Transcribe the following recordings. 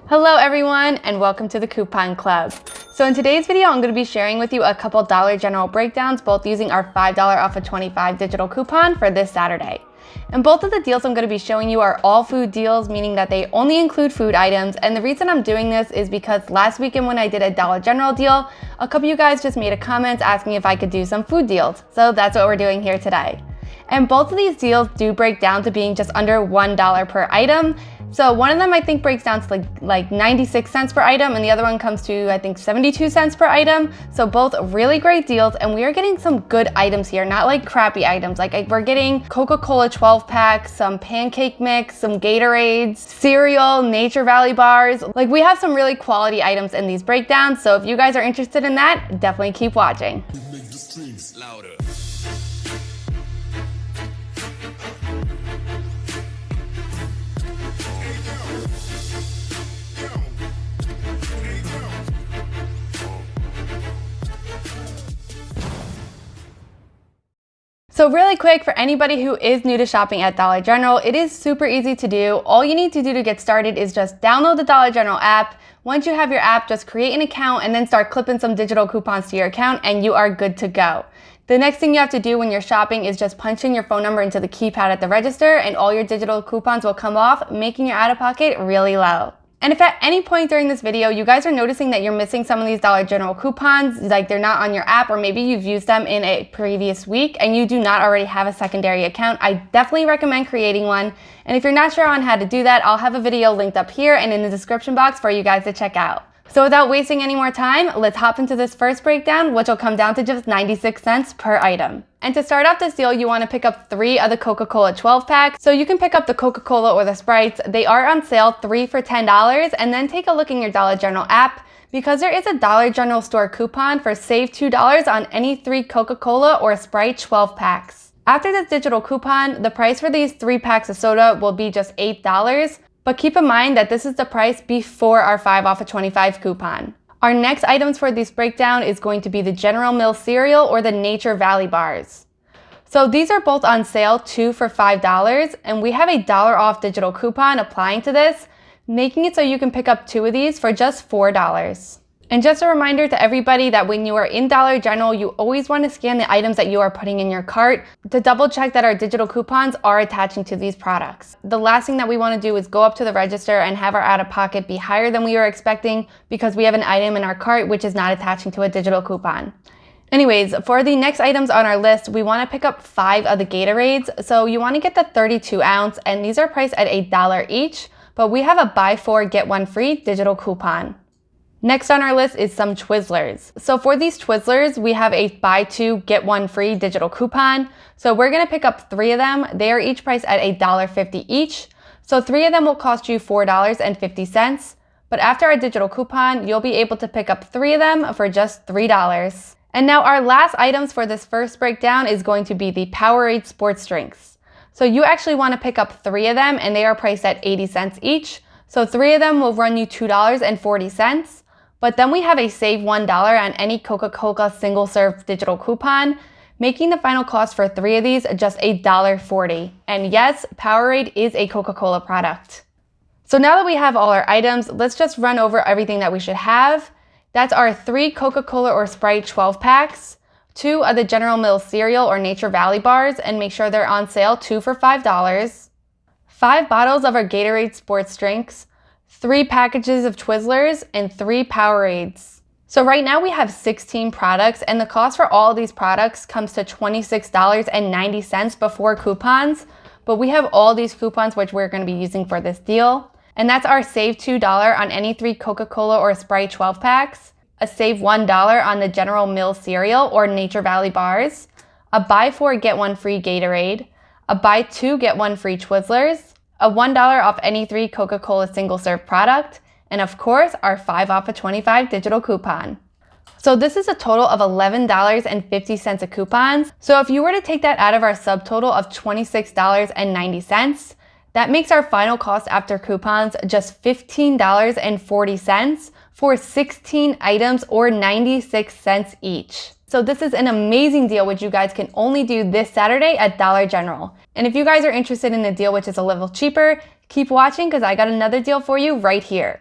Hello everyone and welcome to the Coupon Club. So in today's video, I'm going to be sharing with you a couple Dollar General breakdowns, both using our $5 off of 25 digital coupon for this Saturday. And both of the deals I'm going to be showing you are all food deals, meaning that they only include food items. And the reason I'm doing this is because last weekend when I did a Dollar General deal, a couple of you guys just made a comment asking if I could do some food deals. So that's what we're doing here today. And both of these deals do break down to being just under $1 per item. So one of them I think breaks down to like 96 cents per item, and the other one comes to I think 72 cents per item. So both really great deals, and we are getting some good items here, not like crappy items. Like we're getting Coca-Cola 12 pack, some pancake mix, some Gatorades, cereal, Nature Valley bars. Like we have some really quality items in these breakdowns. So if you guys are interested in that, definitely keep watching. Make the streams louder. So really quick, for anybody who is new to shopping at Dollar General, it is super easy to do. All you need to do to get started is just download the Dollar General app. Once you have your app, just create an account and then start clipping some digital coupons to your account and you are good to go. The next thing you have to do when you're shopping is just punch in your phone number into the keypad at the register and all your digital coupons will come off, making your out-of-pocket really low. And if at any point during this video you guys are noticing that you're missing some of these Dollar General coupons, like they're not on your app, or maybe you've used them in a previous week and you do not already have a secondary account, I definitely recommend creating one. And if you're not sure on how to do that, I'll have a video linked up here and in the description box for you guys to check out. So without wasting any more time, let's hop into this first breakdown, which will come down to just 96 cents per item. And to start off this deal, you want to pick up 3 of the Coca-Cola 12 packs. So you can pick up the Coca-Cola or the Sprites. They are on sale, 3 for $10. And then take a look in your Dollar General app, because there is a Dollar General store coupon for save $2 on any 3 Coca-Cola or Sprite 12 packs. After this digital coupon, the price for these 3 packs of soda will be just $8. But keep in mind that this is the price before our 5 off of 25 coupon. Our next items for this breakdown is going to be the General Mills cereal or the Nature Valley bars. So these are both on sale, 2 for $5, and we have a $1 off digital coupon applying to this, making it so you can pick up 2 of these for just $4. And just a reminder to everybody that when you are in Dollar General, you always want to scan the items that you are putting in your cart to double check that our digital coupons are attaching to these products. The last thing that we want to do is go up to the register and have our out-of-pocket be higher than we were expecting because we have an item in our cart which is not attaching to a digital coupon. Anyways, for the next items on our list, we want to pick up 5 of the Gatorades. So you want to get the 32 ounce, and these are priced at $1 each, but we have a buy 4 get 1 free digital coupon. Next on our list is some Twizzlers. So for these Twizzlers, we have a buy 2 get 1 free digital coupon. So we're going to pick up 3 of them. They are each priced at $1.50 each. So 3 of them will cost you $4.50. But after our digital coupon, you'll be able to pick up 3 of them for just $3. And now our last items for this first breakdown is going to be the Powerade sports drinks. So you actually want to pick up 3 of them and they are priced at 80 cents each. So 3 of them will run you $2.40. But then we have a save $1 on any Coca-Cola single serve digital coupon, making the final cost for 3 of these just $1.40. And yes, Powerade is a Coca-Cola product. So now that we have all our items, let's just run over everything that we should have. That's our 3 Coca-Cola or Sprite 12 packs, 2 of the General Mills cereal or Nature Valley bars, and make sure they're on sale, 2 for $5, 5 bottles of our Gatorade sports drinks, 3 packages of Twizzlers, and 3 Powerades. So right now we have 16 products, and the cost for all of these products comes to $26.90 before coupons, but we have all these coupons which we're going to be using for this deal. And that's our save $2 on any 3 Coca-Cola or Sprite 12 packs, a save $1 on the General Mills cereal or Nature Valley bars, a buy 4 get 1 free Gatorade, a buy 2 get 1 free Twizzlers, a $1 off any 3 Coca-Cola single serve product, and of course our 5 off of 25 digital coupon. So this is a total of $11.50 of coupons. So if you were to take that out of our subtotal of $26.90, that makes our final cost after coupons just $15.40 for 16 items or 96 cents each. So this is an amazing deal which you guys can only do this Saturday at Dollar General. And if you guys are interested in a deal which is a little cheaper, keep watching because I got another deal for you right here.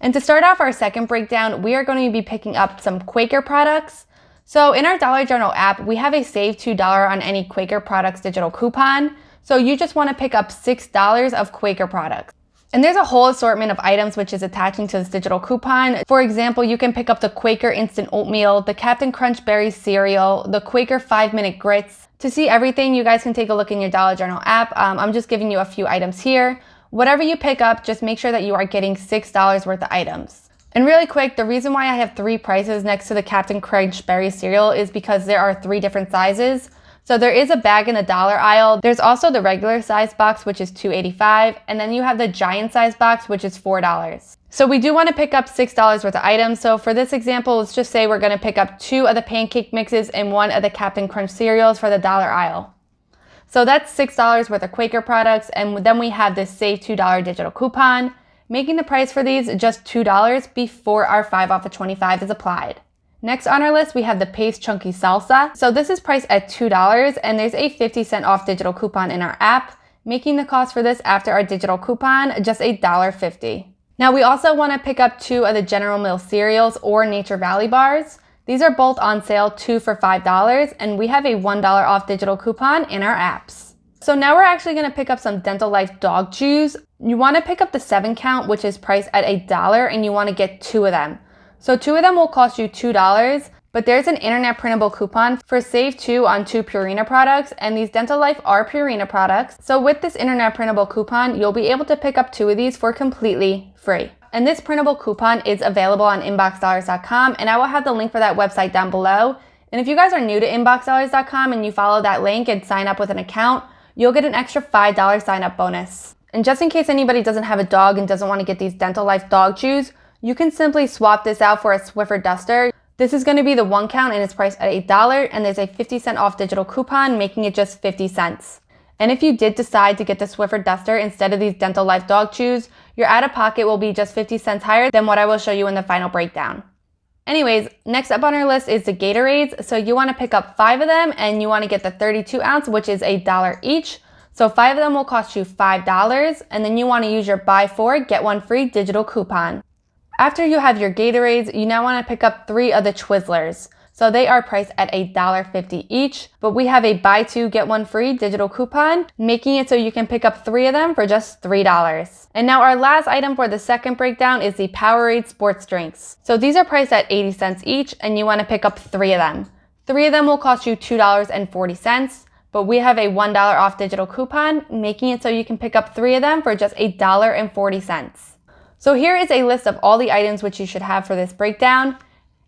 And to start off our second breakdown, we are going to be picking up some Quaker products. So in our Dollar General app, we have a save $2 on any Quaker products digital coupon. So you just want to pick up $6 of Quaker products. And there's a whole assortment of items which is attaching to this digital coupon. For example, you can pick up the Quaker Instant Oatmeal, the Captain Crunch Berry Cereal, the Quaker 5-Minute Grits. To see everything, you guys can take a look in your Dollar General app. I'm just giving you a few items here. Whatever you pick up, just make sure that you are getting $6 worth of items. And really quick, the reason why I have 3 prices next to the Captain Crunch Berry Cereal is because there are 3 different sizes. So there is a bag in the dollar aisle. There's also the regular size box, which is $2.85, and then you have the giant size box, which is $4. So we do want to pick up $6 worth of items. So for this example, let's just say we're going to pick up 2 of the pancake mixes and 1 of the Captain Crunch cereals for the dollar aisle. So that's $6 worth of Quaker products, and then we have this save $2 digital coupon, making the price for these just $2 before our 5 off of 25 is applied. Next on our list, we have the Paste Chunky Salsa. So this is priced at $2, and there's a 50-cent off digital coupon in our app, making the cost for this after our digital coupon just $1.50. Now we also want to pick up 2 of the General Mills cereals or Nature Valley bars. These are both on sale, 2 for $5, and we have a $1 off digital coupon in our apps. So now we're actually going to pick up some Dental Life dog chews. You want to pick up the 7 count, which is priced at $1, and you want to get 2 of them. So 2 of them will cost you $2, but there's an internet printable coupon for save 2 on 2 Purina products, and these Dental Life are Purina products. So with this internet printable coupon, you'll be able to pick up 2 of these for completely free. And this printable coupon is available on inboxdollars.com, and I will have the link for that website down below. And if you guys are new to inboxdollars.com and you follow that link and sign up with an account, you'll get an extra $5 sign up bonus. And just in case anybody doesn't have a dog and doesn't want to get these Dental Life dog chews, you can simply swap this out for a Swiffer duster. This is going to be the 1 count, and it's priced at $1, and there's a 50-cent off digital coupon, making it just 50 cents. And if you did decide to get the Swiffer duster instead of these Dental Life dog chews, your out-of-pocket will be just 50 cents higher than what I will show you in the final breakdown. Anyways, next up on our list is the Gatorades. So you want to pick up 5 of them, and you want to get the 32 ounce, which is $1 each. So 5 of them will cost you $5, and then you want to use your buy 4, get 1 free digital coupon. After you have your Gatorades, you now want to pick up 3 of the Twizzlers. So they are priced at $1.50 each, but we have a buy 2, get 1 free digital coupon, making it so you can pick up 3 of them for just $3. And now our last item for the second breakdown is the Powerade sports drinks. So these are priced at 80 cents each, and you want to pick up 3 of them. 3 of them will cost you $2.40, but we have a $1 off digital coupon, making it so you can pick up 3 of them for just $1.40. So here is a list of all the items which you should have for this breakdown,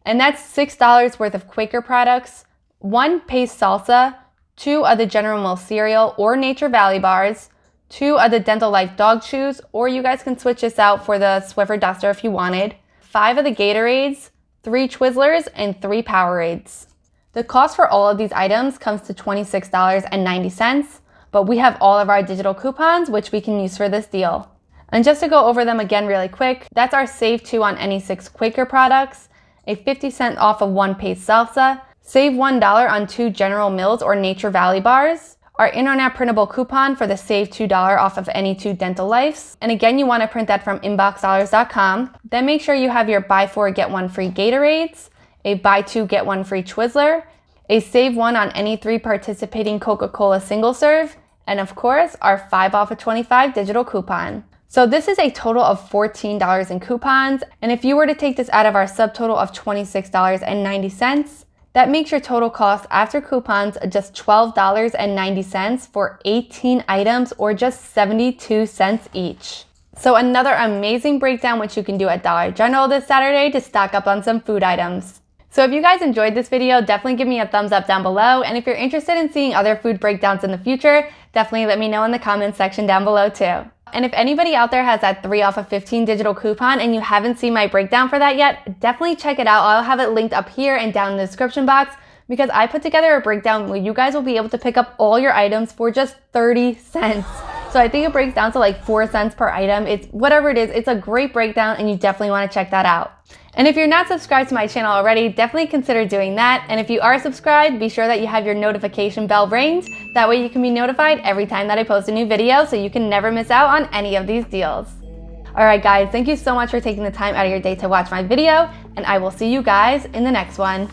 and that's $6 worth of Quaker products, 1 Paste Salsa, 2 of the General Mills cereal or Nature Valley bars, 2 of the Dental Life dog chews, or you guys can switch this out for the Swiffer duster if you wanted, 5 of the Gatorades, 3 Twizzlers, and 3 Powerades. The cost for all of these items comes to $26.90, but we have all of our digital coupons which we can use for this deal. And just to go over them again really quick, that's our save 2 on any 6 Quaker products, a 50-cent off of 1 Paste Salsa, save $1 on 2 General Mills or Nature Valley bars, our internet printable coupon for the save $2 off of any 2 Dental Lifes. And again, you want to print that from inboxdollars.com. Then make sure you have your buy 4, get 1 free Gatorades, a buy 2, get 1 free Twizzler, a save 1 on any 3 participating Coca-Cola single serve, and of course, our 5 off of 25 digital coupon. So this is a total of $14 in coupons, and if you were to take this out of our subtotal of $26.90, that makes your total cost after coupons just $12.90 for 18 items, or just 72 cents each. So another amazing breakdown which you can do at Dollar General this Saturday to stock up on some food items. So if you guys enjoyed this video, definitely give me a thumbs up down below, and if you're interested in seeing other food breakdowns in the future, definitely let me know in the comments section down below too. And if anybody out there has that 3 off of 15 digital coupon and you haven't seen my breakdown for that yet, definitely check it out. I'll have it linked up here and down in the description box, because I put together a breakdown where you guys will be able to pick up all your items for just 30 cents. So I think it breaks down to like 4 cents per item. It's whatever it is, it's a great breakdown, and you definitely want to check that out. And if you're not subscribed to my channel already, definitely consider doing that. And if you are subscribed, be sure that you have your notification bell ringed. That way you can be notified every time that I post a new video, so you can never miss out on any of these deals. Alright guys, thank you so much for taking the time out of your day to watch my video, and I will see you guys in the next one.